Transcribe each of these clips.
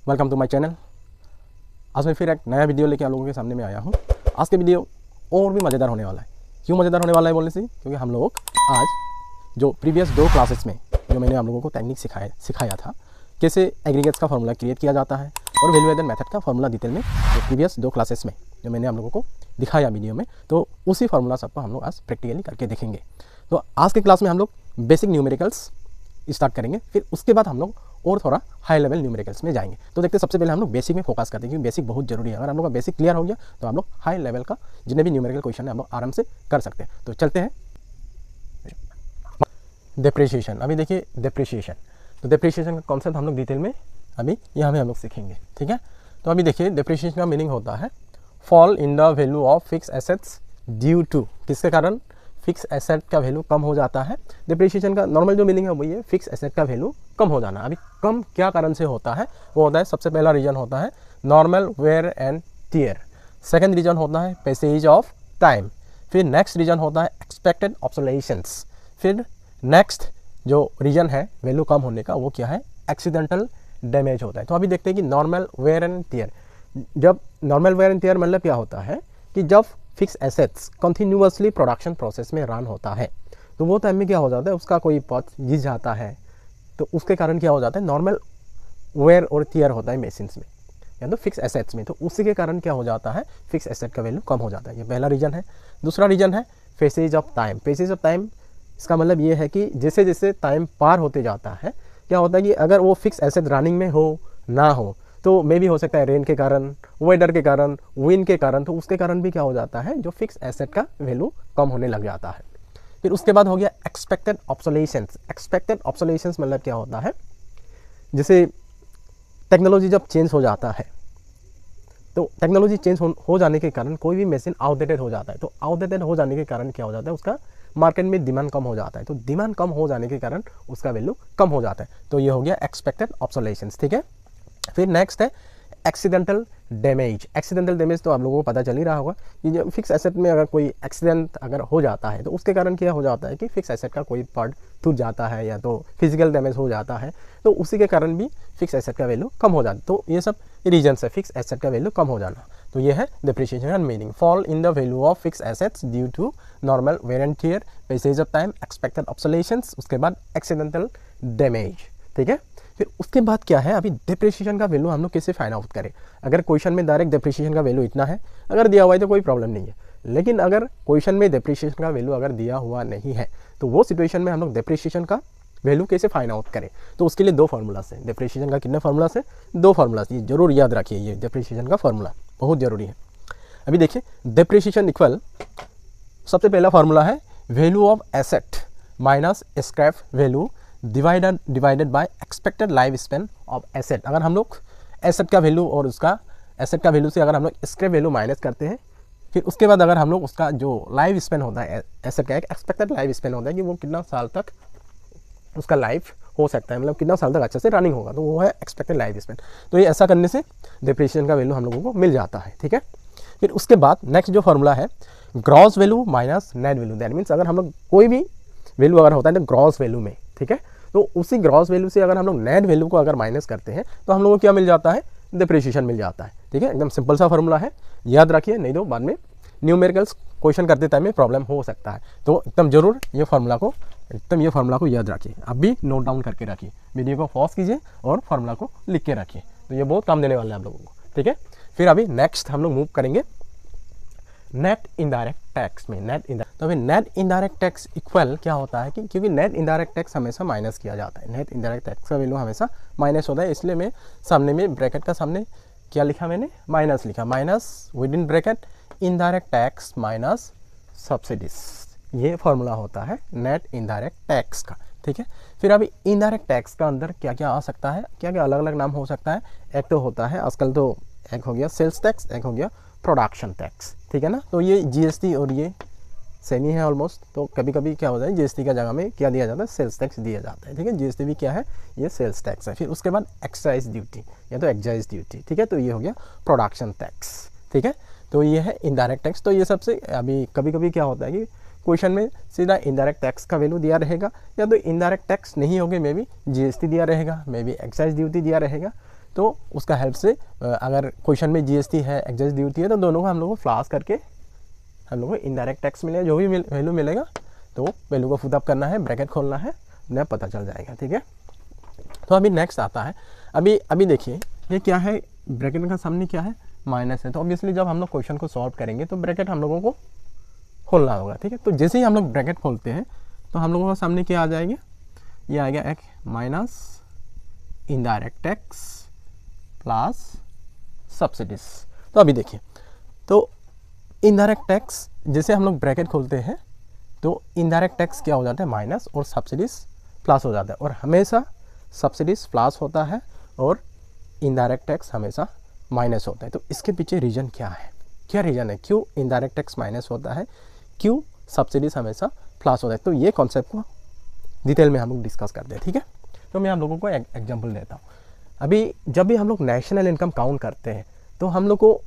Welcome to my channel. आज मैं फिर एक नया वीडियो लेके आप लोगों के सामने में आया हूँ। आज के वीडियो और भी मज़ेदार होने वाला है। क्यों मज़ेदार होने वाला है बोलने से, क्योंकि हम लोग आज जो प्रीवियस 2 क्लासेस में जो मैंने आप लोगों को टेक्निक सिखाया था, कैसे एग्रीगेट्स का फार्मूला क्रिएट किया जाता है और वैल्यू एडेड मेथड का फार्मूला डिटेल में जो प्रीवियस 2 क्लासेस में जो मैंने आप लोगों को दिखाया वीडियो में, तो उसी फार्मूला सबको हम लोग आज प्रैक्टिकली करके देखेंगे। तो आज के क्लास में हम लोग बेसिक न्यूमेरिकल्स स्टार्ट करेंगे, फिर उसके बाद हम लोग और थोड़ा हाई लेवल न्यूमेरिकल्स में जाएंगे। तो देखते सबसे पहले हम लोग बेसिक में फोकस करते हैं, क्योंकि बेसिक बहुत जरूरी है। अगर हम लोग का बेसिक क्लियर हो गया तो हम लोग हाई लेवल का जितने भी न्यूमेरिकल क्वेश्चन है हम लोग आराम से कर सकते हैं। तो चलते हैं डेप्रिसिएशन। अभी देखिए डेप्रिसिएशन, तो डेप्रिसिएशन का कॉन्सेप्ट हम लोग डिटेल में अभी यहाँ में हम लोग सीखेंगे, ठीक है। तो अभी देखिए डेप्रिसिएशन का मीनिंग होता है fall in the value of fix assets due to, किसके कारण फिक्स एसेट का वैल्यू कम हो जाता है। डेप्रिसिएशन का नॉर्मल जो मीनिंग है वही है फिक्स एसेट का वैल्यू कम हो जाना। अभी कम क्या कारण से होता है, वो होता है सबसे पहला रीजन होता है normal wear and tear, second reason होता है पैसेज ऑफ टाइम, फिर नेक्स्ट रीजन होता है एक्सपेक्टेड ऑब्सोलेशंस, फिर नेक्स्ट जो रीजन है वैल्यू कम होने का वो क्या है, एक्सीडेंटल डैमेज होता है। तो अभी देखते हैं कि नॉर्मल वेयर एंड टियर, जब नॉर्मल वेयर एंड टियर मतलब क्या होता है कि जब fix assets continuously production process में रन होता है तो वो टाइम में क्या हो जाता है, उसका कोई पार्ट घिस जाता है, तो उसके कारण क्या हो जाता है नॉर्मल वेयर और टियर होता है मशीन्स में या तो फिक्स एसेट्स में, तो उसी के कारण क्या हो जाता है फिक्स एसेट का वैल्यू कम हो जाता है। ये पहला रीजन है। दूसरा रीजन है passage of time. Passage of time इसका मतलब ये है कि जैसे जैसे टाइम पार होते जाता है क्या होता है कि अगर वो फिक्स एसेट रनिंग में हो ना हो तो मे भी हो सकता है रेन के कारण, वेदर के कारण, विंड के कारण, तो उसके कारण भी क्या हो जाता है जो फिक्स एसेट का वैल्यू कम होने लग जाता है। फिर उसके बाद हो गया एक्सपेक्टेड ऑब्सोलेशंस। एक्सपेक्टेड ऑब्सोलेशंस मतलब क्या होता है, जैसे टेक्नोलॉजी जब चेंज हो जाता है तो टेक्नोलॉजी चेंज हो जाने के कारण कोई भी मशीन आउटडेटेड हो जाता है, तो आउटडेटेड हो जाने के कारण क्या हो जाता है उसका मार्केट में डिमांड कम हो जाता है, तो डिमांड कम हो जाने के कारण उसका वैल्यू कम हो जाता है। तो ये हो गया एक्सपेक्टेड ऑब्सोलेशंस, ठीक है। फिर नेक्स्ट है एक्सीडेंटल डैमेज। एक्सीडेंटल डैमेज तो आप लोगों को पता चल ही रहा होगा कि जो फिक्स एसेट में अगर कोई एक्सीडेंट अगर हो जाता है तो उसके कारण क्या हो जाता है कि फिक्स एसेट का कोई पार्ट टूट जाता है या तो फिजिकल डैमेज हो जाता है, तो उसी के कारण भी फिक्स एसेट का वैल्यू कम हो जाता है। तो ये सब रीजन्स है फिक्स एसेट का वैल्यू कम हो जाना। तो ये है डेप्रिसिएशन का meaning, fall in the value of fix assets due to normal wear and tear, passage of time, expected obsolescence, उसके बाद एक्सीडेंटल डैमेज, ठीक है। फिर उसके बाद क्या है, अभी डेप्रिसिएशन का वैल्यू हम लोग कैसे फाइंड आउट करें। अगर क्वेश्चन में डायरेक्ट डेप्रिसिएशन का वैल्यू इतना है अगर दिया हुआ है तो कोई प्रॉब्लम नहीं है, लेकिन अगर क्वेश्चन में डेप्रिसिएशन का वैल्यू अगर दिया हुआ नहीं है तो वो सिचुएशन में हम लोग डेप्रिसिएशन का वैल्यू कैसे फाइंड आउट करें। तो उसके लिए 2 फार्मूलास हैं। डेप्रिसिएशन का कितने फार्मूलास है, 2 फार्मूलास, ये जरूर याद रखिए, ये डेप्रिसिएशन का फार्मूला बहुत जरूरी है। अभी देखिए डेप्रिसिएशन इक्वल, सबसे पहला फार्मूला है value of asset minus scrap value divided by expected life span of asset. अगर हम लोग एसेट का वैल्यू और उसका एसेट का वैल्यू से अगर हम लोग स्क्रैप वैल्यू माइनस करते हैं, फिर उसके बाद अगर हम लोग उसका जो लाइफ स्पेन होता है एसेट का एक एक्सपेक्टेड लाइफ स्पेन होता है कि वो कितना साल तक उसका लाइफ हो सकता है, मतलब कितना साल तक अच्छे से रनिंग होगा, तो वो है एक्सपेक्टेड लाइफ स्पेन। तो ये ऐसा करने से डेप्रिसिएशन का वैल्यू हम लोगों को मिल जाता है, ठीक है। फिर उसके बाद नेक्स्ट जो फार्मूला है gross value minus net value. That means अगर हम लोग कोई भी वैल्यू अगर होता है तो ग्रॉस वैल्यू में, ठीक है, तो उसी ग्रॉस वैल्यू से अगर हम लोग नेट वैल्यू को अगर माइनस करते हैं तो हम लोगों को क्या मिल जाता है, डेप्रिसिएशन मिल जाता है, ठीक है। एकदम सिंपल सा फार्मूला है, याद रखिए, नहीं तो बाद में न्यूमेरिकल्स क्वेश्चन करते टाइम में प्रॉब्लम हो सकता है। तो एकदम जरूर ये फार्मूला को याद रखिए, अब भी नोट डाउन करके रखिए, वीडियो को पॉज कीजिए और फार्मूला को लिख के रखिए, तो ये बहुत काम देने वाला है आप लोगों को, ठीक है। फिर अभी नेक्स्ट हम लोग मूव करेंगे नेट इनडायरेक्ट टैक्स में। तो अभी नेट इनडायरेक्ट टैक्स इक्वल क्या होता है कि क्योंकि नेट इनडायरेक्ट टैक्स हमेशा माइनस किया जाता है, नेट इनडायरेक्ट टैक्स का वैल्यू हमेशा माइनस होता है, इसलिए मैं सामने में ब्रैकेट का सामने क्या लिखा, मैंने माइनस लिखा, minus with in bracket indirect tax minus subsidies. ये फार्मूला होता है नेट इनडायरेक्ट टैक्स का, ठीक है। फिर अभी इनडायरेक्ट टैक्स का अंदर क्या क्या आ सकता है, क्या क्या अलग अलग नाम हो सकता है। एक तो होता है आजकल तो एक हो गया सेल्स टैक्स, एक हो गया प्रोडक्शन टैक्स, ठीक है ना। तो ये जीएसटी और ये सेम ही है ऑलमोस्ट, तो कभी कभी क्या होता है जीएसटी का जगह में क्या दिया जाता है, सेल्स टैक्स दिया जाता है, ठीक है। जीएसटी भी क्या है, ये सेल्स टैक्स है। फिर उसके बाद एक्साइज ड्यूटी या तो एक्साइज ड्यूटी, ठीक है, तो ये हो गया प्रोडक्शन टैक्स, ठीक है। तो ये है इनडायरेक्ट टैक्स। तो ये सबसे अभी कभी कभी क्या होता है कि क्वेश्चन में सीधा इनडायरेक्ट टैक्स का वैल्यू दिया रहेगा, या तो इनडायरेक्ट टैक्स नहीं होगी, मे बी जीएसटी दिया रहेगा, मे बी एक्साइज ड्यूटी दिया रहेगा, तो उसका हेल्प से अगर क्वेश्चन में जीएसटी है, एक्साइज ड्यूटी है, तो दोनों को हम लोग को फ्लास करके हम लोग को इनडायरेक्ट टैक्स मिलेगा। जो भी वैल्यू मिलेगा तो वैल्यू को फुट अप करना है, ब्रैकेट खोलना है, उन्हें पता चल जाएगा। ठीक है, तो अभी नेक्स्ट आता है, अभी देखिए ये क्या है, ब्रैकेट का सामने क्या है, माइनस है। तो ऑब्वियसली जब हम लोग क्वेश्चन को सॉल्व करेंगे तो ब्रैकेट हम लोगों को खोलना होगा। ठीक है, तो जैसे ही हम लोग ब्रैकेट खोलते हैं तो हम लोगों का सामने क्या आ जाएगा, ये आ गया एक minus indirect tax plus subsidies. तो अभी देखिए, तो इनडायरेक्ट टैक्स जैसे हम लोग ब्रैकेट खोलते हैं तो इनडायरेक्ट टैक्स क्या हो जाता है, माइनस, और सब्सिडीज प्लस हो जाता है। और हमेशा सब्सिडीज प्लस होता है और इनडायरेक्ट टैक्स हमेशा माइनस होता है। तो इसके पीछे रीज़न क्या है, क्या रीज़न है, क्यों इनडायरेक्ट टैक्स माइनस होता है, क्यों सब्सिडीज हमेशा प्लस होता है। तो ये कॉन्सेप्ट को डिटेल में हम लोग डिस्कस करते हैं। ठीक है, तो मैं आप लोगों को एक एग्जांपल देता हूँ। अभी जब भी हम लोग नेशनल इनकम काउंट करते हैं तो हम लोग को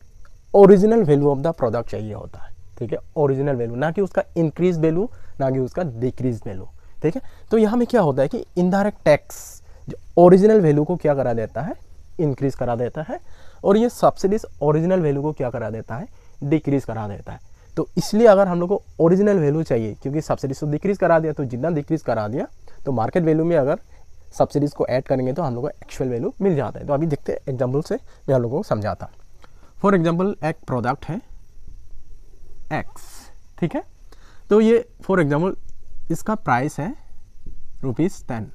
original value of the product चाहिए होता है। ठीक है, ओरिजिनल वैल्यू, ना कि उसका इंक्रीज वैल्यू, ना कि उसका डिक्रीज वैल्यू। ठीक है, तो यहाँ में क्या होता है कि इनडायरेक्ट टैक्स जो ओरिजिनल वैल्यू को क्या करा देता है, इंक्रीज करा देता है, और ये सब्सिडीज ओरिजिनल वैल्यू को क्या करा देता है, डिक्रीज करा देता है। तो इसलिए अगर हम लोग को ओरिजिनल वैल्यू चाहिए, क्योंकि सब्सिडीज को डिक्रीज करा दिया, तो जितना डिक्रीज करा दिया तो मार्केट वैल्यू में अगर सब्सिडीज को ऐड करेंगे तो हम लोग को एक्चुअल वैल्यू मिल जाता है। तो अभी देखते हैं एग्जाम्पल से मैं आप लोगों को समझाता हूँ। फॉर एग्जाम्पल एक प्रोडक्ट है एक्स। ठीक है, तो ये फॉर एग्जाम्पल इसका प्राइस है ₹10।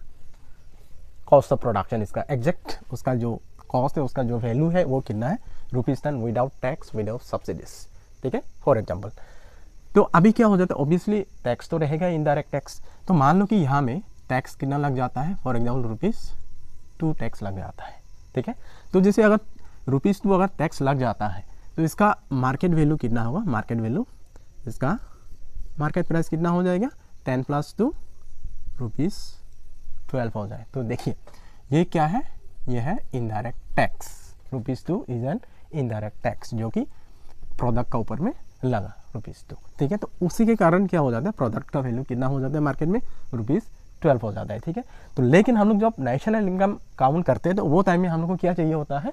कॉस्ट ऑफ प्रोडक्शन, इसका एग्जैक्ट उसका जो कॉस्ट है, उसका जो वैल्यू है वो कितना है, ₹10 विदाउट टैक्स, विदाउट सब्सिडीज। ठीक है, फॉर एग्जाम्पल। तो अभी क्या हो जाता है, ऑब्वियसली टैक्स तो रहेगा इनडायरेक्ट टैक्स। तो मान लो कि यहाँ में टैक्स कितना लग जाता है, फॉर एग्जाम्पल ₹2 टैक्स लग जाता है। ठीक है, तो जैसे अगर ₹2 अगर टैक्स लग जाता है तो इसका मार्केट वैल्यू कितना होगा, मार्केट वैल्यू, इसका मार्केट प्राइस कितना हो जाएगा, 10 + 2 ₹12 हो जाए। तो देखिए ये क्या है, ये है indirect tax. ₹2 is an indirect tax जो कि प्रोडक्ट का ऊपर में लगा ₹2। ठीक है, तो उसी के कारण क्या हो जाता है, प्रोडक्ट का वैल्यू कितना हो जाता है मार्केट में, ₹12 हो जाता है। ठीक है, तो लेकिन हम लोग जब नेशनल इनकम काउंट करते हैं तो वो टाइम में हम लोग को क्या चाहिए होता है,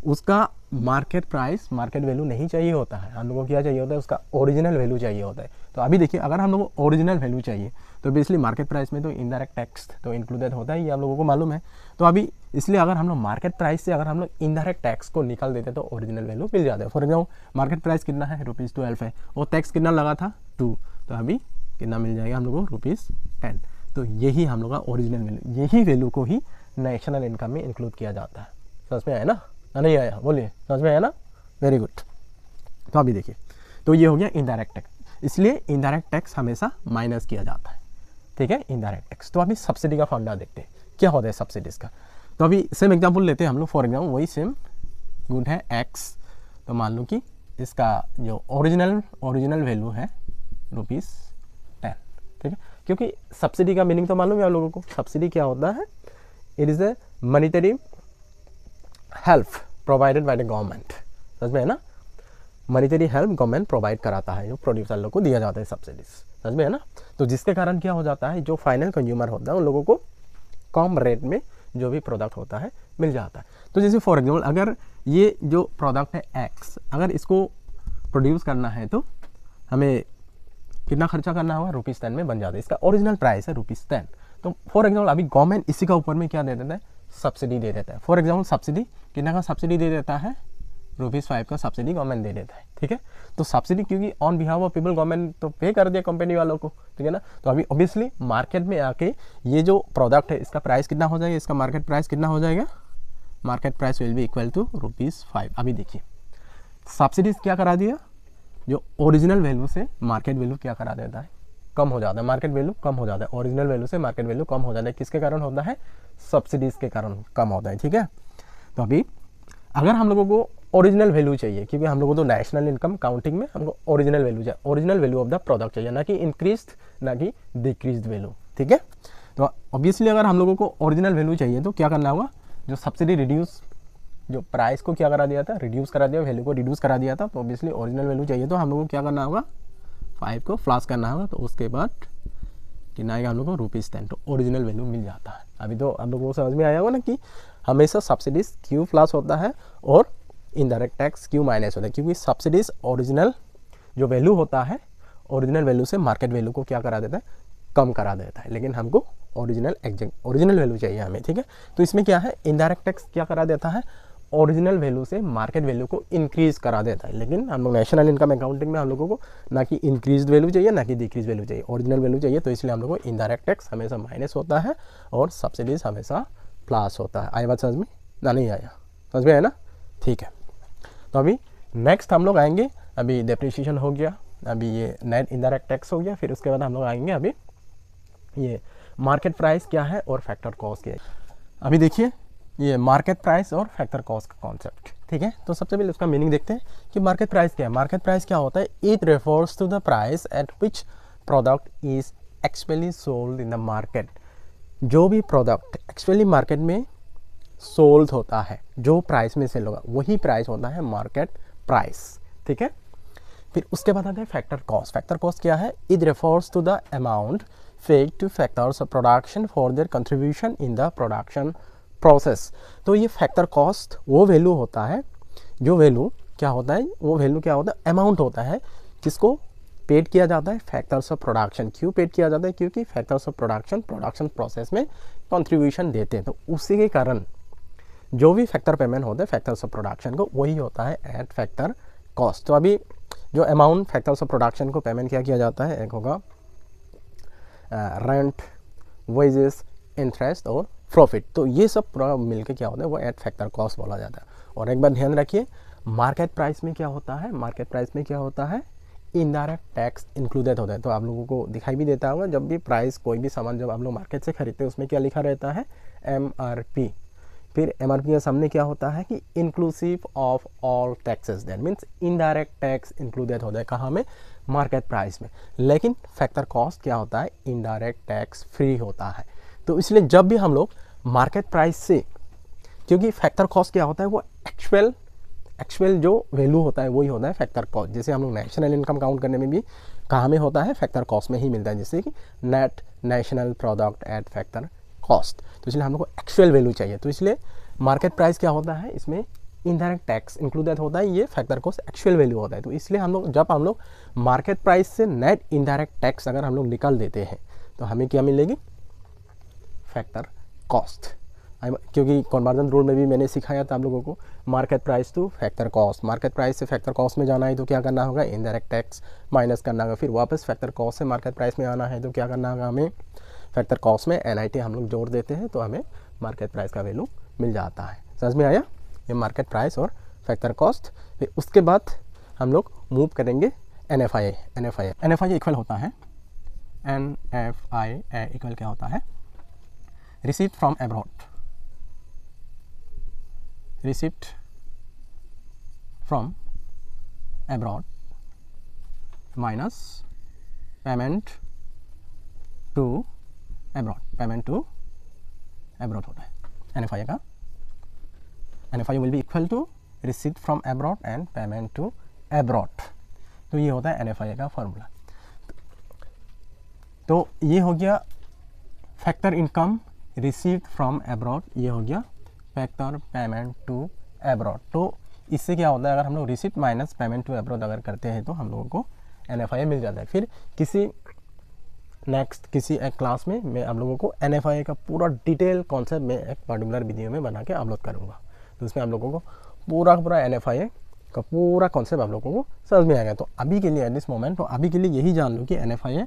उसका मार्केट प्राइस, मार्केट वैल्यू नहीं चाहिए होता है, हम लोग को क्या चाहिए होता है, उसका ओरिजिनल वैल्यू चाहिए होता है। तो अभी देखिए, अगर हम लोग को ओरिजिनल वैल्यू चाहिए तो बेसिकली मार्केट प्राइस में तो इनडायरेक्ट टैक्स तो इंक्लूडेड होता है, ये आप लोगों को मालूम है। तो अभी इसलिए अगर हम लोग मार्केट प्राइस से अगर हम लोग इनडायरेक्ट टैक्स को निकाल देते तो ओरिजिनल वैल्यू मिल जाता है। फॉर एग्जाम्पल मार्केट प्राइस कितना है, ₹12 है, और टैक्स कितना लगा था, 2, तो अभी कितना मिल जाएगा हम लोग को, ₹10। तो यही हम लोग का ओरिजिनल वैल्यू, यही वैल्यू को ही नेशनल इनकम में इंक्लूड किया जाता है। समझ में आया ना, नहीं आया, बोलिए, समझ में आया ना, वेरी गुड। तो अभी देखिए, तो ये हो गया इनडायरेक्ट टैक्स, इसलिए इनडायरेक्ट टैक्स हमेशा माइनस किया जाता है। ठीक है, इनडायरेक्ट टैक्स। तो अभी सब्सिडी का फंडा देखते हैं, क्या होता है सब्सिडीज का। तो अभी सेम एग्जाम्पल लेते हैं हम लोग। फॉर एग्जाम्पल वही सेम गुड है एक्स, तो मान लो कि इसका जो ओरिजिनल वैल्यू है ₹10। ठीक है, क्योंकि सब्सिडी का मीनिंग तो मालूम है आप लोगों को, सब्सिडी क्या होता है, it is a monetary help provided by the government. समझ में है ना, मनीटरी हेल्प गवर्नमेंट प्रोवाइड कराता है, जो प्रोड्यूसर लोग को दिया जाता है सब्सिडीज। समझ में है ना, तो जिसके कारण क्या हो जाता है, जो फाइनल कंज्यूमर होता है उन लोगों को कम रेट में जो भी प्रोडक्ट होता है मिल जाता है। तो जैसे फॉर एग्जाम्पल अगर ये जो प्रोडक्ट है एक्स, अगर इसको प्रोड्यूस करना है तो हमें कितना खर्चा करना होगा, ₹10 में बन जाता है। इसका ओरिजिनल प्राइस है ₹10। तो फॉर एग्जाम्पल अभी गवर्नमेंट इसी का ऊपर में क्या दे देता है, सब्सिडी दे देता है। फॉर एग्जाम्पल सब्सिडी कितना का सब्सिडी दे देता है, ₹5 का सब्सिडी गवर्नमेंट दे देता है। ठीक है, तो सब्सिडी क्योंकि on behalf of people government तो पे कर दिया कंपनी वालों को। ठीक है ना, तो अभी ऑब्वियसली मार्केट में आके ये जो प्रोडक्ट है इसका प्राइस कितना हो जाएगा, इसका मार्केट प्राइस कितना हो जाएगा, market price will be equal to ₹5। अभी देखिए सब्सिडीज क्या करा दिया, जो ओरिजिनल वैल्यू से मार्केट वैल्यू क्या करा देता है, कम हो जाता है, मार्केट वैल्यू कम हो जाता है, ओरिजिनल वैल्यू से मार्केट वैल्यू कम हो जाता है। किसके कारण होता है, सब्सिडीज के कारण कम होता है। ठीक है, तो अभी अगर हम लोगों को ओरिजिनल वैल्यू चाहिए, क्योंकि हम लोगों को तो नेशनल इनकम काउंटिंग में हमको ओरिजिनल वैल्यू चाहिए, original value of the product चाहिए, ना कि इंक्रीज ना कि डिक्रीज वैल्यू। ठीक है, तो ऑब्वियसली अगर हम लोगों को ओरिजिनल वैल्यू चाहिए तो क्या करना होगा, जो सब्सिडी रिड्यूस, जो प्राइस को क्या करा दिया था, रिड्यूस करा दिया, वैल्यू को रिड्यूस करा दिया था। तो ऑब्वियसली ओरिजिनल वैल्यू चाहिए तो हम लोगों को क्या करना होगा, 5 को फ्लैश करना होगा। तो उसके बाद कितना आएगा हम लोग को, ₹10। तो ओरिजिनल वैल्यू मिल जाता है। अभी तो आप लोगों को समझ में आया होगा ना कि हमेशा सब्सिडीज क्यू प्लस होता है और इनडायरेक्ट टैक्स क्यू माइनस होता है, क्योंकि सब्सिडीज ओरिजिनल जो वैल्यू होता है, ओरिजिनल वैल्यू से मार्केट वैल्यू को क्या करा देता है, कम करा देता है, लेकिन हमको ओरिजिनल वैल्यू चाहिए हमें, ठीक है। तो इसमें क्या है, इनडायरेक्ट टैक्स क्या करा देता है, ओरिजिनल वैल्यू से मार्केट वैल्यू को इंक्रीज करा देता है, लेकिन हम लोग नेशनल इनकम अकाउंटिंग में हम लोगों को ना कि इंक्रीज वैल्यू चाहिए ना कि डिक्रीज वैल्यू चाहिए, ओरिजिनल वैल्यू चाहिए। तो इसलिए हम लोग को इनडायरेक्ट टैक्स हमेशा माइनस होता है और सब्सिडीज हमेशा प्लस होता है। आया बात समझ में ना, नहीं आया, समझ में आया ना, ठीक है। तो अभी नेक्स्ट हम लोग आएंगे, अभी डेप्रिसिएशन हो गया, अभी ये नेट इनडायरेक्ट टैक्स हो गया, फिर उसके बाद हम लोग आएंगे अभी ये मार्केट प्राइस क्या है और फैक्टर कॉस्ट क्या है। अभी देखिए ये मार्केट प्राइस और फैक्टर कॉस्ट का कॉन्सेप्ट, ठीक है। तो सबसे पहले उसका मीनिंग देखते हैं कि मार्केट प्राइस क्या है। मार्केट प्राइस क्या होता है, it refers to the price at which product is actually sold in the market. जो भी प्रोडक्ट एक्चुअली मार्केट में सोल्ड होता है, जो प्राइस में सेल होगा वही प्राइस होता है मार्केट प्राइस, ठीक है। फिर उसके बाद आता है फैक्टर कॉस्ट। फैक्टर कॉस्ट क्या है, it refers to the amount paid to factors of production for their contribution in the production process. तो ये फैक्टर कॉस्ट वो वैल्यू होता है, जो वैल्यू क्या होता है, वो वैल्यू क्या होता है, अमाउंट होता है जिसको पेड किया जाता है फैक्टर्स ऑफ प्रोडक्शन। क्यों पेड किया जाता है, क्योंकि फैक्टर्स ऑफ प्रोडक्शन प्रोसेस में कंट्रीब्यूशन देते हैं, तो उसी के कारण जो भी फैक्टर पेमेंट होता है फैक्टर्स ऑफ प्रोडक्शन को, वही होता है एट फैक्टर कॉस्ट। तो अभी जो अमाउंट फैक्टर्स ऑफ प्रोडक्शन को पेमेंट किया जाता है, एक होगा रेंट, वेजेस, इंटरेस्ट और प्रॉफिट। तो ये सब पूरा मिलके क्या होता है, वो एट फैक्टर कॉस्ट बोला जाता है। और एक बार ध्यान रखिए, मार्केट प्राइस में क्या होता है, मार्केट प्राइस में क्या होता है, इनडायरेक्ट टैक्स इंक्लूडेड होता है। तो आप लोगों को दिखाई भी देता होगा, जब भी प्राइस कोई भी सामान जब आप लोग मार्केट से खरीदते हैं उसमें क्या लिखा रहता है, MRP। फिर MRP के सामने क्या होता है कि inclusive of all taxes, that means indirect tax included होता है कहाँ में, मार्केट प्राइस में। लेकिन फैक्टर कॉस्ट क्या होता है, इनडायरेक्ट टैक्स फ्री होता है। तो इसलिए जब भी हम लोग मार्केट प्राइस से, क्योंकि फैक्टर कॉस्ट क्या होता है, वो एक्चुअल जो वैल्यू होता है वही होता है फैक्टर कॉस्ट। जैसे हम लोग नेशनल इनकम काउंट करने में भी कहाँ में होता है, फैक्टर कॉस्ट में ही मिलता है, जैसे कि net national product at factor cost. तो इसलिए हम लोग को एक्चुअल वैल्यू चाहिए। तो इसलिए मार्केट प्राइस क्या होता है, इसमें इनडायरेक्ट टैक्स इंक्लूडेड होता है, ये फैक्टर कॉस्ट एक्चुअल वैल्यू होता है। तो इसलिए हम लोग जब हम लोग मार्केट प्राइस से नेट इनडायरेक्ट टैक्स अगर हम लोग निकाल देते हैं तो हमें क्या मिलेगी, फैक्टर कॉस्ट। क्योंकि कन्वर्जन रूल में भी मैंने सिखाया था आप लोगों को, market price to factor cost. Market price से फैक्टर कॉस्ट में जाना है तो क्या करना होगा, इनडायरेक्ट टैक्स माइनस करना होगा। फिर वापस फैक्टर कॉस्ट से मार्केट प्राइस में आना है तो क्या करना होगा, हमें फैक्टर कॉस्ट में NIT हम लोग जोड़ देते हैं तो हमें मार्केट प्राइस का वैल्यू मिल जाता है। समझ में आया, ये मार्केट प्राइस और फैक्टर कॉस्ट। फिर उसके बाद हम लोग मूव करेंगे NFI इक्वल होता है, NFI इक्वल क्या होता है, receipt from abroad, receipt from abroad minus payment to abroad, payment to abroad होता है NFI का। NFI will be equal to receipt from abroad and payment to abroad. तो ये होता है NFI का फॉर्मूला। तो ये हो गया factor income received from abroad, ये हो गया फैक्टर पेमेंट टू अब्रॉड। तो इससे क्या होता है, अगर हम लोग receipt minus payment to abroad अगर करते हैं तो हम लोगों को NFI मिल जाता है। फिर किसी एक क्लास में मैं आप लोगों को NFI का पूरा डिटेल कॉन्सेप्ट में एक पर्टिकुलर वीडियो में बना के अपलोड करूँगा। तो उसमें आप लोगों को पूरा NFI का पूरा कॉन्सेप्ट आप लोगों को समझ में आएगा। तो अभी के लिए एट दिस मोमेंट, तो अभी के लिए यही जान लो कि NFI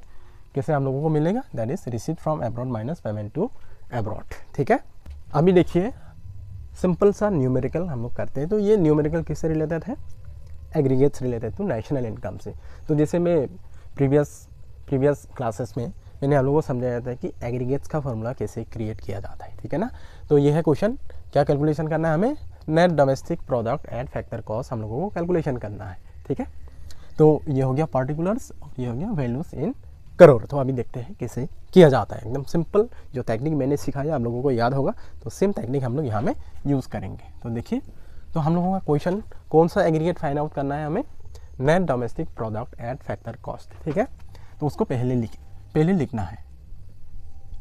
कैसे हम लोगों को मिलेगा, that is receipt from abroad minus payment to abroad, ठीक है। अभी देखिए सिंपल सा न्यूमेरिकल हम लोग करते हैं। तो ये न्यूमेरिकल किससे रिलेटेड है, aggregates related to national income से। तो जैसे मैं प्रीवियस क्लासेस में मैंने आप लोगों को समझाया था कि एग्रीगेट्स का फॉर्मूला कैसे क्रिएट किया जाता है, ठीक है ना। तो ये है क्वेश्चन, क्या कैलकुलेशन करना है हमें, net domestic product at factor cost हम लोगों को कैलकुलेशन करना है, ठीक है। तो ये हो गया पार्टिकुलर्स और ये हो गया वैल्यूज इन करोड़। तो अभी देखते हैं कैसे किया जाता है। एकदम सिंपल जो टेक्निक मैंने सिखाया आप लोगों को याद होगा, तो सेम टेक्निक हम लोग यहाँ में यूज़ करेंगे। तो देखिए, तो हम लोगों का क्वेश्चन कौन सा एग्रीगेट फाइंड आउट करना है हमें, net domestic product at factor cost, ठीक है। तो उसको पहले लिखना है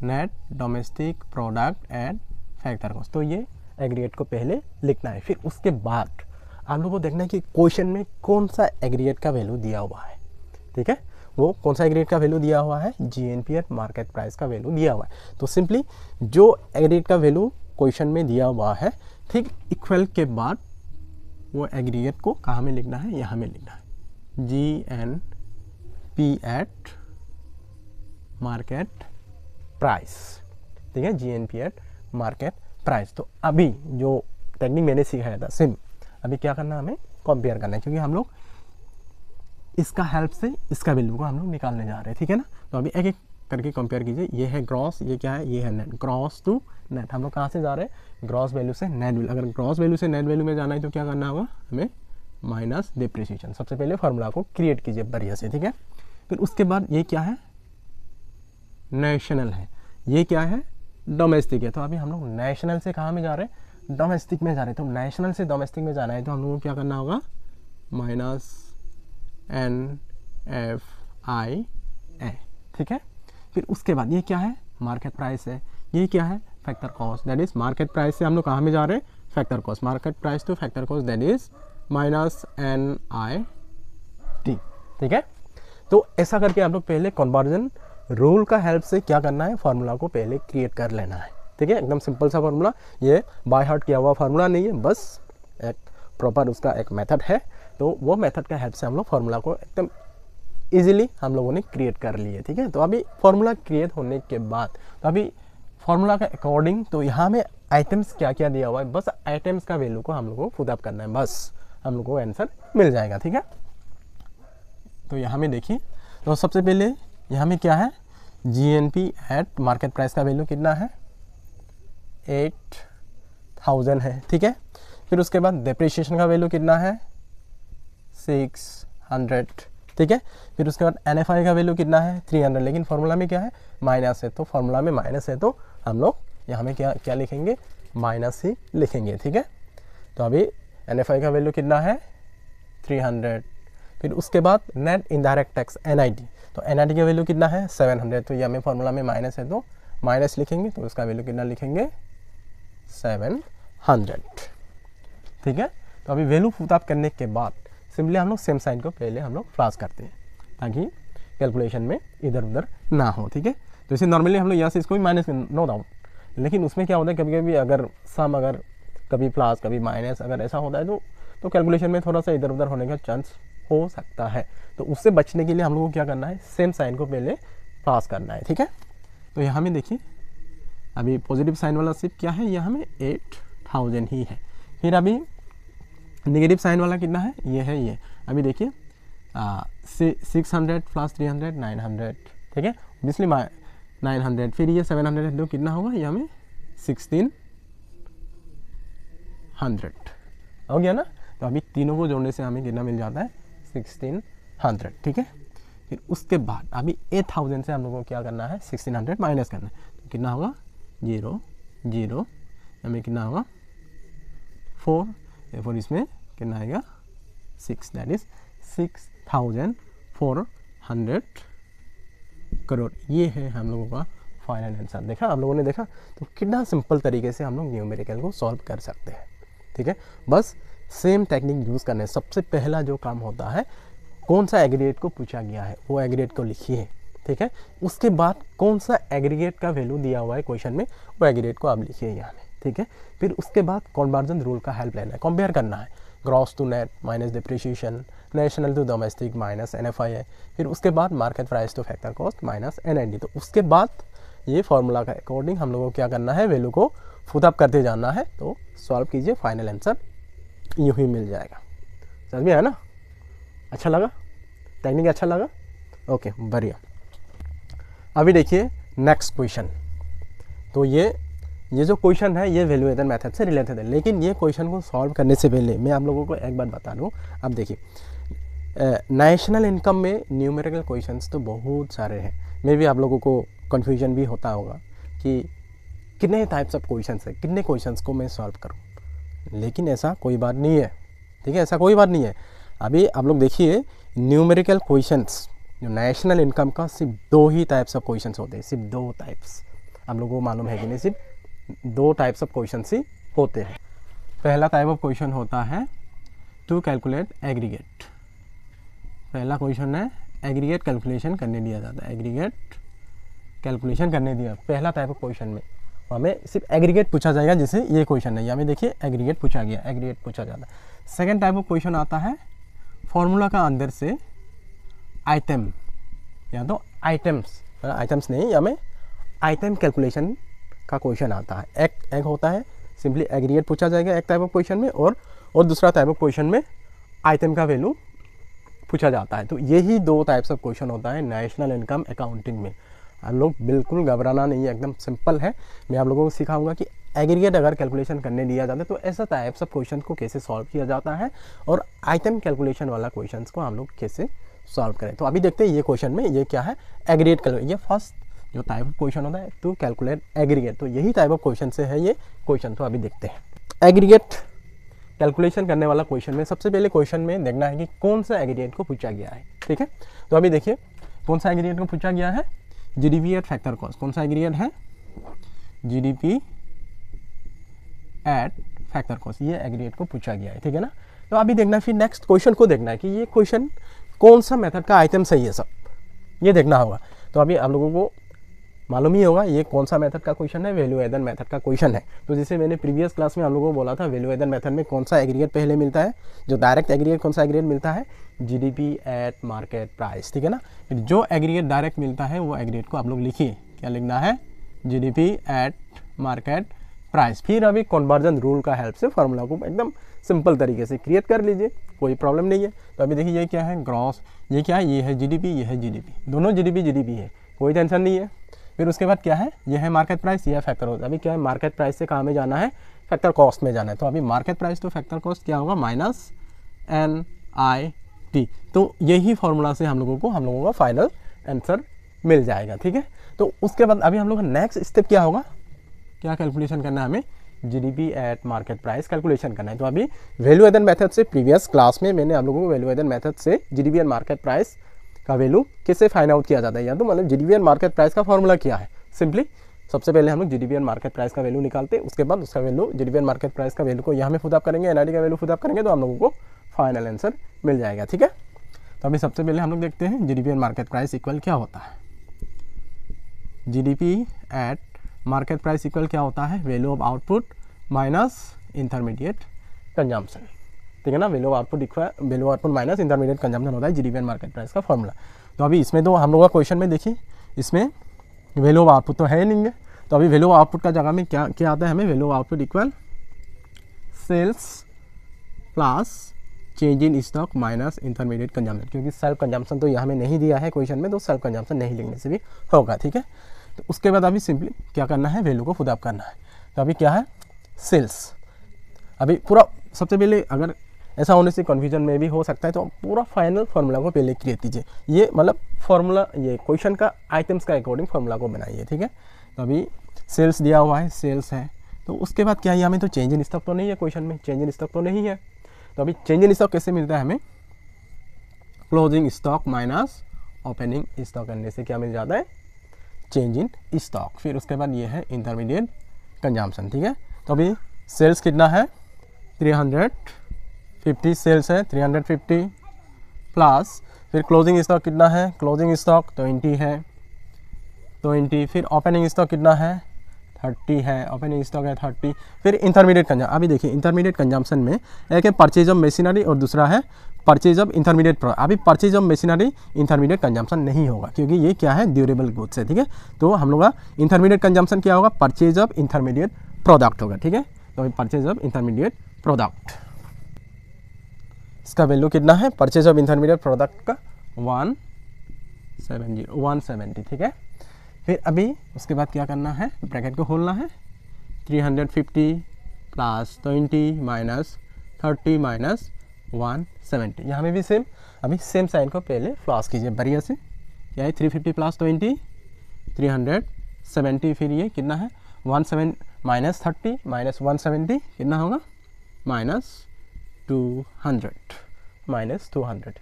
net domestic product at factor cost. तो ये एग्रीगेट को पहले लिखना है, फिर उसके बाद आप लोगों को देखना है कि क्वेश्चन में कौन सा एग्रीगेट का वैल्यू दिया हुआ है, ठीक है। वो कौन सा एग्रीगेट का वैल्यू दिया हुआ है, GNP एट मार्केट प्राइस का वैल्यू दिया हुआ है। तो सिंपली जो एग्रीगेट का वैल्यू क्वेश्चन में दिया हुआ है, ठीक इक्वल के बाद वो एग्रीगेट को कहाँ में लिखना है, यहाँ में लिखना है, GNP एट मार्केट प्राइस, ठीक है, GNP एट मार्केट प्राइस। तो अभी जो टेक्निक मैंने सिखाया था सिम, अभी क्या करना है, हमें कंपेयर करना है, क्योंकि हम लोग इसका हेल्प से इसका वैल्यू को हम लोग निकालने जा रहे हैं, ठीक है ना। तो अभी एक एक करके कंपेयर कीजिए, ये है ग्रॉस, ये क्या है, ये है नेट, ग्रॉस टू नेट। हम लोग कहाँ से जा रहे हैं, ग्रॉस वैल्यू से नेट वैल्यू। अगर ग्रॉस वैल्यू से नेट वैल्यू में जाना है तो क्या करना होगा, हमें माइनस डिप्रिसिएशन। सबसे पहले फार्मूला को क्रिएट कीजिए बढ़िया से, ठीक है। फिर उसके बाद ये क्या है, नेशनल है, ये क्या है, डोमेस्टिक है। तो अभी हम लोग नेशनल से कहाँ में जा रहे हैं, डोमेस्टिक में जा रहे हैं। तो नेशनल से डोमेस्टिक में जाना है तो हम लोगों को क्या करना होगा, माइनस NFIA, ठीक है। फिर उसके बाद ये क्या है, मार्केट प्राइस है, ये क्या है, factor cost, that is market price से हम लोग कहाँ में जा रहे हैं, factor cost, market price to factor cost, that is minus NIT, ठीक है। तो ऐसा करके आप लोग पहले कन्वर्जन रूल का हेल्प से क्या करना है, फार्मूला को पहले क्रिएट कर लेना है, ठीक है। एकदम सिंपल सा फार्मूला, ये बाय हार्ट किया हुआ फार्मूला नहीं है, बस एक प्रॉपर उसका एक मेथड है। तो वो मेथड का हेल्प से हम लोग फार्मूला को एकदम इजीली हम लोगों ने क्रिएट कर लिए, ठीक है। तो अभी फार्मूला क्रिएट होने के बाद, तो अभी फार्मूला का अकॉर्डिंग तो यहाँ में आइटम्स क्या क्या दिया हुआ है, बस आइटम्स का वैल्यू को हम लोग को पुट अप करना है, बस हम लोग को आंसर मिल जाएगा, ठीक है। तो यहाँ में देखिए, तो सबसे पहले यहाँ में क्या है, GNP एट मार्केट प्राइस का वैल्यू कितना है, 8000 है, ठीक है। फिर उसके बाद डेप्रिसिएशन का वैल्यू कितना है, 600, ठीक है। फिर उसके बाद NFI का वैल्यू कितना है, 300, लेकिन फार्मूला में क्या है, माइनस है, तो फार्मूला में माइनस है तो हम लोग यहाँ में क्या क्या लिखेंगे, माइनस ही लिखेंगे, ठीक है। तो अभी NFI का वैल्यू कितना है, 300। फिर उसके बाद नेट इनडायरेक्ट टैक्स NIT, तो NIT का वैल्यू कितना है, 700, तो ये हमें फार्मूला में माइनस है तो माइनस लिखेंगे, तो उसका वैल्यू कितना लिखेंगे, 700, ठीक है। तो अभी वैल्यू पुट अप करने के बाद सिंपली हम लोग सेम साइन को पहले हम लोग प्लस करते हैं ताकि कैलकुलेशन में इधर उधर ना हो, ठीक है। तो इसे नॉर्मली हम लोग यहाँ से इसको भी माइनस, नो डाउट, लेकिन उसमें क्या होता है, कभी कभी अगर सम, अगर कभी प्लस कभी माइनस अगर ऐसा होता है तो कैलकुलेशन में थोड़ा सा इधर उधर होने का चांस हो सकता है। तो उससे बचने के लिए हम लोग को क्या करना है, सेम साइन को पहले प्लस करना है, ठीक है। तो यहाँ में देखिए अभी पॉजिटिव साइन वाला सिर्फ क्या है, यहाँ में 8000 ही है। फिर अभी नेगेटिव साइन वाला कितना है, ये है, ये अभी देखिए 600 प्लस 300 900, ठीक है, ऑब्वियसली 900। फिर ये 700 है तो कितना होगा, यहाँ में 1600 हो गया ना। तो अभी तीनों को जोड़ने से हमें कितना मिल जाता है, 1600, ठीक है। फिर उसके बाद अभी 8000 से हम लोगों को क्या करना है, 1600 माइनस करना है, तो कितना होगा, 0 0, हमें कितना होगा 4, और इसमें कितना आएगा 6, दैट इज 6400 करोड़। ये है हम लोगों का फाइनल आंसर। देखा आप लोगों ने, देखा तो कितना सिंपल तरीके से हम लोग न्यूमेरिकल को सॉल्व कर सकते हैं, ठीक है। बस सेम टेक्निक यूज़ करने। सबसे पहला जो काम होता है, कौन सा एग्रीगेट को पूछा गया है वो एग्रीगेट को लिखिए, ठीक है। उसके बाद कौन सा एग्रीगेट का वैल्यू दिया हुआ है क्वेश्चन में, वो एग्रीगेट को आप लिखिए यहाँ में, ठीक है। फिर उसके बाद कन्वर्जन रूल का हेल्प लेना है, कंपेयर करना है, gross to net minus depreciation, national to domestic minus NFI है। फिर उसके बाद market price to factor cost minus NIT। तो उसके बाद ये फार्मूला का अकॉर्डिंग हम लोगों को क्या करना है, वैल्यू को पुट अप करते जाना है। तो सॉल्व कीजिए, फाइनल आंसर यूँ ही मिल जाएगा। समझ में आया ना, अच्छा लगा, टेक्निक अच्छा लगा, ओके बढ़िया। अभी देखिए नेक्स्ट क्वेश्चन। तो ये जो क्वेश्चन है ये वैल्यूएशन मेथड से रिलेटेड है, लेकिन ये क्वेश्चन को सॉल्व करने से पहले मैं आप लोगों को एक बात बता दूं। अब देखिए नेशनल इनकम में न्यूमेरिकल क्वेश्चंस तो बहुत सारे हैं, मे भी आप लोगों को कन्फ्यूजन भी होता होगा कि कितने टाइप्स ऑफ क्वेश्चंस है, कितने क्वेश्चंस को मैं सॉल्व करूँ, लेकिन ऐसा कोई बात नहीं है, ठीक है, ऐसा कोई बात नहीं है। अभी आप लोग देखिए न्यूमेरिकल क्वेश्चंस जो नेशनल इनकम का सिर्फ 2 ही टाइप्स ऑफ क्वेश्चंस होते हैं, सिर्फ 2 टाइप्स। आप लोगों को मालूम है कि नहीं, सिर्फ 2 टाइप्स ऑफ क्वेश्चन ही होते हैं। पहला टाइप ऑफ क्वेश्चन होता है टू कैलकुलेट एग्रीगेट। पहला क्वेश्चन है एग्रीगेट कैलकुलेशन करने दिया जाता है, एग्रीगेट कैलकुलेशन करने दिया। पहला टाइप ऑफ क्वेश्चन में हमें सिर्फ एग्रीगेट पूछा जाएगा, जैसे ये क्वेश्चन है, हमें देखिए एग्रीगेट पूछा गया, एग्रीगेट पूछा जाता है। सेकेंड टाइप ऑफ क्वेश्चन आता है फॉर्मूला का अंदर से आइटम, या तो आइटम्स नहीं, हमें आइटम कैलकुलेशन का क्वेश्चन आता है। एक होता है सिंपली एग्रीगेट पूछा जाएगा एक टाइप ऑफ क्वेश्चन में, और दूसरा टाइप ऑफ क्वेश्चन में आइटम का वैल्यू पूछा जाता है। तो यही दो टाइप्स ऑफ क्वेश्चन होता है नेशनल इनकम अकाउंटिंग में। हम लोग बिल्कुल घबराना नहीं है, एकदम सिंपल है। मैं आप लोगों को सिखाऊंगा कि एग्रीगेट अगर कैलकुलेशन करने दिया जाता है तो ऐसा टाइप्स ऑफ क्वेश्चन को कैसे सॉल्व किया जाता है, और आइटम कैलकुलेशन वाला क्वेश्चन को हम लोग कैसे सॉल्व करें। तो अभी देखते हैं ये क्वेश्चन में ये क्या है, एग्रीगेट कैलकुलेशन। ये फर्स्ट जो टाइप ऑफ क्वेश्चन होता है टू कैलकुलेट एग्रीगेट, तो यही टाइप ऑफ क्वेश्चन से है ये क्वेश्चन। तो अभी देखते हैं एग्रीगेट कैलकुलेशन करने वाला क्वेश्चन में सबसे पहले क्वेश्चन में देखना है कि कौन सा एग्रीगेट को पूछा गया है। ठीक है, तो अभी देखिए कौन सा एग्रीगेट को पूछा गया है, जीडीपी एट फैक्टर कॉस्ट। कौन सा एग्रीगेट है, जीडीपी एट फैक्टर कॉस्ट, ये एग्रीगेट को पूछा गया है। ठीक है ना, तो अभी देखना है फिर नेक्स्ट क्वेश्चन को देखना है कि ये क्वेश्चन कौन सा मेथड का आइटम सही है, सब ये देखना होगा। तो अभी आप लोगों को मालूम ही होगा ये कौन सा मेथड का क्वेश्चन है, वैल्यू एडन मेथड का क्वेश्चन है। तो जैसे मैंने प्रीवियस क्लास में आप लोगों को बोला था, वैल्यू एडन मेथड में कौन सा एग्रीगेट पहले मिलता है, जो डायरेक्ट एग्रीगेट कौन सा एग्रीगेट मिलता है, जीडीपी एट मार्केट प्राइस। ठीक है ना, फिर जो एग्रीगेट डायरेक्ट मिलता है वो एग्रीगेट को आप लोग लिखिए, क्या लिखना है, जीडीपी एट मार्केट प्राइस। फिर अभी कन्वर्जन रूल का हेल्प से फार्मूला को एकदम सिंपल तरीके से क्रिएट कर लीजिए, कोई प्रॉब्लम नहीं है। तो अभी देखिए ये क्या है, ग्रॉस, ये क्या है, ये है जीडीपी, ये है जीडीपी, दोनों जीडीपी है, कोई टेंशन नहीं है। फिर उसके बाद क्या है, ये है मार्केट प्राइस, ये है फैक्टर कॉस्ट। अभी क्या है, मार्केट प्राइस से कहाँ में जाना है, फैक्टर कॉस्ट में जाना है। तो अभी मार्केट प्राइस तो फैक्टर कॉस्ट क्या होगा, माइनस NIT। तो यही फार्मूला से हम लोगों का फाइनल आंसर मिल जाएगा। ठीक है, तो उसके बाद अभी हम लोग का नेक्स्ट स्टेप क्या होगा, क्या कैलकुलेशन करना है हमें, GDP at market price calculation करना है। तो अभी वैल्यू एडन मेथड से प्रीवियस क्लास में मैंने आप लोगों को वैल्यू एडन मेथड से जीडीपी एट मार्केट प्राइस का वैल्यू कैसे फाइंड आउट किया जाता है, या तो मतलब जीडीपी एट मार्केट प्राइस का फॉर्मूला क्या है। सिंपली सबसे पहले हम लोग जीडीपी एट मार्केट प्राइस का वैल्यू निकालते हैं, उसके बाद उसका value GDP at market price का वैल्यू को यहाँ में पुट अप करेंगे, NIT का वैल्यू पुट अप करेंगे, तो हम लोगों को फाइनल आंसर मिल जाएगा। ठीक है, तो अभी सबसे पहले हम लोग देखते हैं GDP at market price equal क्या होता है। GDP at market price equal क्या होता है, value of output minus intermediate consumption. ठीक है ना, value of output equal value of output minus intermediate consumption होता है जीडीपी एट मार्केट प्राइस का फॉर्मूला। तो अभी इसमें तो हम लोग का क्वेश्चन में देखिए, इसमें वैल्यू ऑफ आउटपुट तो है ही नहीं है, तो अभी वैल्यू ऑफ आउटपुट का जगह में क्या क्या आता है, हमें value of output equal sales plus change in stock minus intermediate consumption. क्योंकि सेल्फ कंजम्पशन तो यहाँ में नहीं दिया है क्वेश्चन में, तो सेल्फ कंजम्पशन नहीं लिखने से भी होगा। ठीक है, तो उसके बाद अभी सिंपली क्या करना है, वैल्यू को पुट अप करना है। तो अभी क्या है, सेल्स। अभी पूरा सबसे पहले अगर ऐसा होने से कन्फ्यूजन में भी हो सकता है, तो पूरा फाइनल फार्मूला को पहले क्रिएट कीजिए। ये मतलब फार्मूला, ये क्वेश्चन का आइटम्स का अकॉर्डिंग फार्मूला को बनाइए। ठीक है, तो अभी सेल्स दिया हुआ है, सेल्स है, तो उसके बाद क्या है, हमें तो चेंज इन स्टॉक तो नहीं है क्वेश्चन में, चेंज इन स्टॉक तो नहीं है। तो अभी चेंज इन स्टॉक कैसे मिलता है हमें, closing stock minus opening stock करने से क्या मिल जाता है, चेंज इन स्टॉक। फिर उसके बाद ये है इंटरमीडिएट कंजम्पशन। ठीक है, तो अभी सेल्स कितना है, 350 सेल्स है, 350 प्लस फिर क्लोजिंग स्टॉक कितना है, क्लोजिंग स्टॉक 20 है, 20। फिर ओपनिंग स्टॉक कितना है, 30 है, ओपनिंग स्टॉक है 30। फिर इंटरमीडिएट कंजम्पशन, अभी देखिए इंटरमीडिएट कंजम्पशन में एक है परचेज ऑफ मशीनरी और दूसरा है परचेज ऑफ इंटरमीडिएट प्रोडक्ट। अभी purchase of machinery intermediate consumption नहीं होगा, क्योंकि ये क्या है, ड्यूरेबल गुड्स है। ठीक है, तो हम लोग का इंटरमीडिएट कंजम्पशन क्या होगा, परचेज ऑफ इंटरमीडिएट प्रोडक्ट होगा। ठीक है, तो परचेज ऑफ इंटरमीडिएट प्रोडक्ट, इसका वैल्यू कितना है, परचेज ऑफ इंटरमीडिएट प्रोडक्ट का 170। ठीक है, फिर अभी उसके बाद क्या करना है, ब्रैकेट को खोलना है, 350 प्लस 20 माइनस 30 माइनस 170। यहाँ में भी सेम, अभी सेम साइन को पहले फ्लॉस कीजिए बढ़िया से। क्या है, 350 प्लस 20 370, फिर ये कितना है, 17 माइनस 30 माइनस 170 कितना होगा, -200।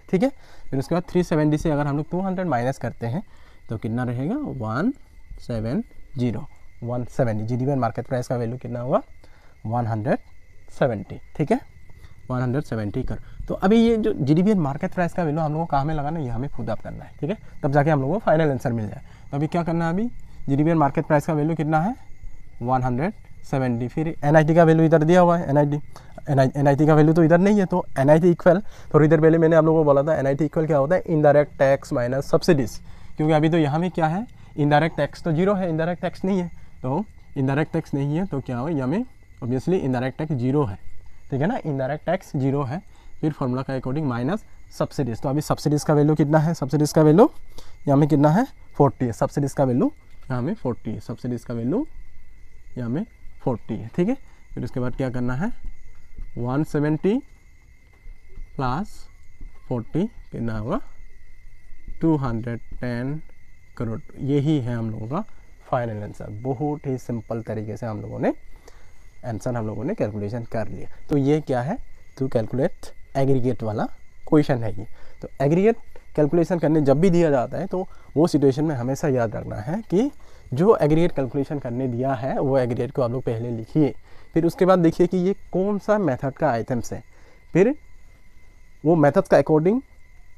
ठीक है, फिर उसके बाद 370 से अगर हम लोग 200 माइनस करते हैं तो कितना रहेगा, 170। जीडीपी मार्केट प्राइस का वैल्यू कितना होगा, 170, ठीक है 170 कर। तो अभी ये जो GDP मार्केट प्राइस का वैल्यू हम लोगों को कहाँ में लगाना है, ये हमें खुद आप करना है, ठीक है, तब जाके हम लोगों को फाइनल आंसर मिल जाए। तो अभी क्या करना है, अभी GDP मार्केट प्राइस का वैल्यू कितना है 170, फिर NIT का वैल्यू इधर दिया हुआ है, NIT का वैल्यू तो इधर नहीं है, तो NIT इक्वल, थोड़ी देर पहले मैंने आप लोगों को बोला था NIT इक्वल क्या होता है, इनडायरेक्ट टैक्स माइनस सब्सिडीज, क्योंकि अभी तो यहाँ में क्या है, इनडायरेक्ट टैक्स तो जीरो है, इनडायरेक्ट टैक्स नहीं है, तो इनडायरेक्ट टैक्स नहीं है तो क्या हो, यहाँ में ऑब्वियसली इनडायरेक्ट टैक्स जीरो है, ठीक है ना, इनडायरेक्ट टैक्स जीरो है, फिर फॉर्मूला का अकॉर्डिंग माइनस सब्सिडीज। तो अभी सब्सिडीज़ का वैल्यू कितना है, सब्सिडीज़ का वैल्यू यहाँ में कितना है 40 है, सब्सिडीज़ का वैल्यू यहाँ में 40 है, सब्सिडीज़ का वैल्यू यहाँ में 40 है, ठीक है। फिर उसके बाद क्या करना है 170 प्लस 40 कितना होगा 210 करोड़। यही है हम लोगों का फाइनल आंसर। बहुत ही सिंपल तरीके से हम लोगों ने आंसर हम लोगों ने कैलकुलेशन कर लिया। तो ये क्या है, टू कैलकुलेट एग्रीगेट वाला क्वेश्चन है ये। तो एग्रीगेट कैलकुलेशन करने जब भी दिया जाता है तो वो सिचुएशन में हमेशा याद रखना है कि जो एग्रीगेट कैलकुलेशन करने दिया है वो एग्रीगेट को आप लोग पहले लिखिए, फिर उसके बाद देखिए कि ये कौन सा मेथड का आइटम्स है, फिर वो मेथड्स का अकॉर्डिंग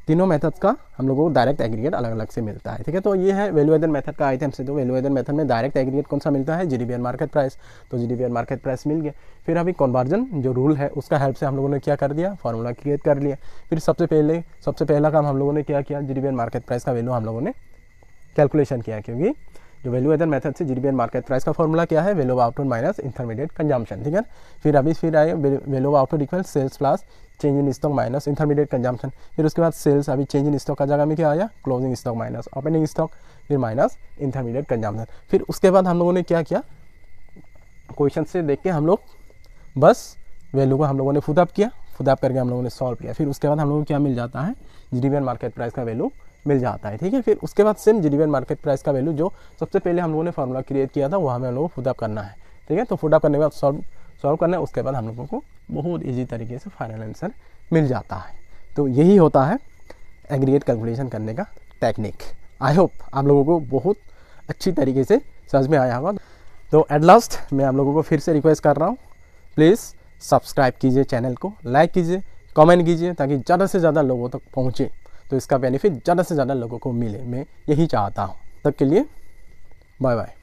तीनों मेथड्स का हम लोगों को डायरेक्ट एग्रीगेट अलग अलग से मिलता है, ठीक है। तो ये है वैल्यू एडेड मेथड का आइटम से। तो वैल्यू एडेड मेथड में डायरेक्ट एग्रीगेट कौन सा मिलता है, GDP मार्केट प्राइस। तो GDP मार्केट प्राइस मिल गया। फिर अभी कन्वर्जन जो रूल है उसका हेल्प से हम लोगों ने क्या कर दिया, फार्मूला क्रिएट कर लिया। फिर सबसे पहला काम हम लोगों ने क्या किया, GDP मार्केट प्राइस का वैल्यू हम लोगों ने कैलकुलेशन किया, क्योंकि जो वैल्यू एडेड मेथड से GDP मार्केट प्राइस का फॉर्मूला क्या है, value of output minus intermediate consumption, ठीक है। फिर आए value of output equal sales plus change in stock minus intermediate consumption. फिर उसके बाद सेल्स, अभी चेंज इन स्टॉक का जगह में क्या आया, closing stock minus opening stock, फिर माइनस इंटरमीडिएट कंजम्पशन। फिर उसके बाद हम लोगों ने क्या किया, क्वेश्चन से देख के हम लोग बस वैल्यू को हम लोगों ने फुट अप किया, फुट अप करके हम लोगों ने सॉल्व किया। फिर उसके बाद हम लोगों को क्या मिल जाता है, GDP मार्केट प्राइस का वैल्यू मिल जाता है, ठीक है। फिर उसके बाद सेम GDP मार्केट प्राइस का वैल्यू जो सबसे पहले हम लोगों ने फार्मूला क्रिएट किया था वो हमें हम लोगों को फुट अप करना है, ठीक है। तो फुट अप करने के बाद सॉल्व करना है, उसके बाद हम लोगों को बहुत ईजी तरीके से फाइनल आंसर मिल जाता है। तो यही होता है एग्रीगेट कैलकुलेशन करने का टेक्निक। आई होप आप लोगों को बहुत अच्छी तरीके से समझ में आया होगा। तो एट लास्ट मैं आप लोगों को फिर से रिक्वेस्ट कर रहा हूँ, प्लीज़ सब्सक्राइब कीजिए चैनल को, लाइक कीजिए, कमेंट कीजिए, ताकि ज़्यादा से ज़्यादा लोगों तक पहुँचे, तो इसका बेनिफिट ज़्यादा से ज़्यादा लोगों को मिले, मैं यही चाहता हूँ। तब के लिए बाय बाय।